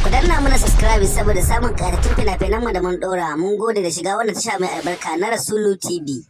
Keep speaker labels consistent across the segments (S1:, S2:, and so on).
S1: Ku danna mana subscribe saboda samun ƙaratun fina-finan mu da mun ɗora. Mun gode da shiga wannan tasha mai albarka na Rasulu TV.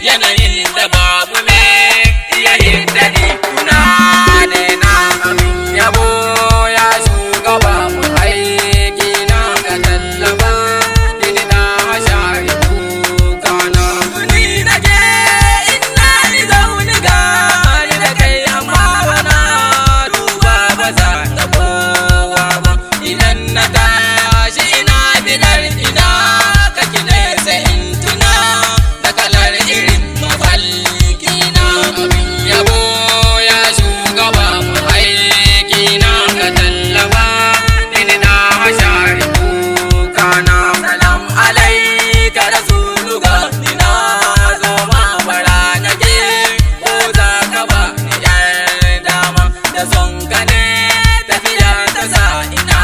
S2: yanayin da babu me iya hindari kuna ne na amin yabo ya shugaba mu aiki na ka tallaba ni na shari kana ni nake ina ni zauni ga ni da kai amma wana duba ba za ta kowa ba idan na tashi ina bidar ina kake ne sai in tuna da kalar irin mafalki na amin yabo ya shugaba mu aiki na ka tallaba ni na shari kana salam alaika rasuluga ni na zo ma bara nake ko za ka ba ni yar dama da son ka ne tafiya ta sa ina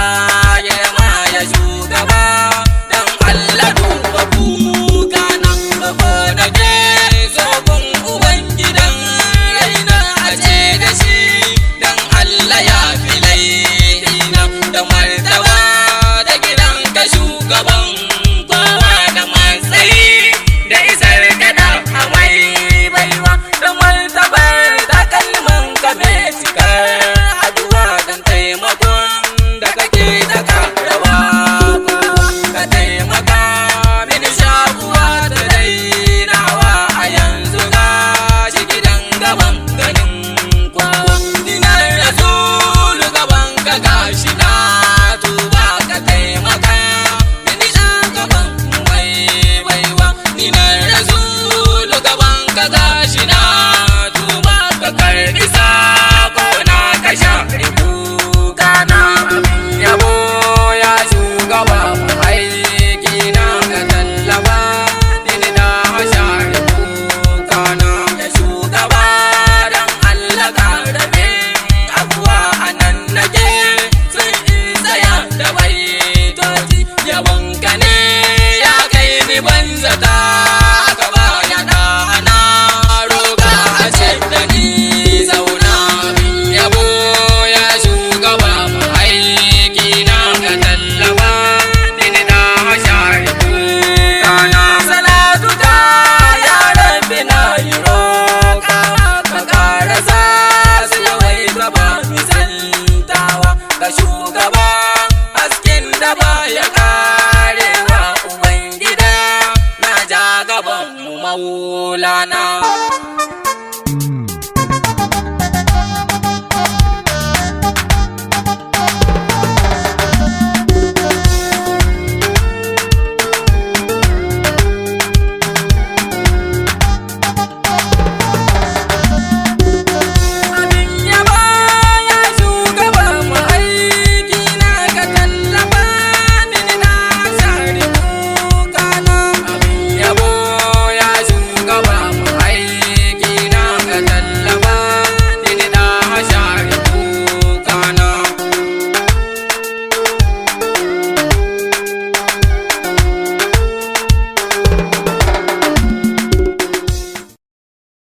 S2: girma ya shugaba dan Allah duba kuka na ko da ke zogon uban gidan raina a ce da shi dan Allah ya fi laihina da martaba da gidan ka shugaban kowa da matsayi da isar kada a mai baiwa da martabar da kalman ka mai cikar aduwa dan taimakon da kake daga rawa ka taimaka mini shakuwa da dainawa a yanzu ga shi gidan gaban ganin kowa dinar rasulu gaban ka gashi na tuba ka taimaka mini gaban mai baiwa dinar rasulu gaban ka gashi na tuba ka karbi sako na ka share kuka na amin yabo ya shugaba mu aiki na ka tallaba ni na share kuka na ya shugaba dan Allah ka rabe abuwa anan nake sun in tsaya da baitoci yabon ka ne ya kai ni banzata aka baya da ana roga a ce da ni zauna min yabo ya shugaba mu aiki na ka tallaba ni na share kana salatu ta ya rabbi na yi roka ka karasa su yawai gaba misaltawa ka shugaba hasken da baya karewa ubangida na ja gaban mu maulana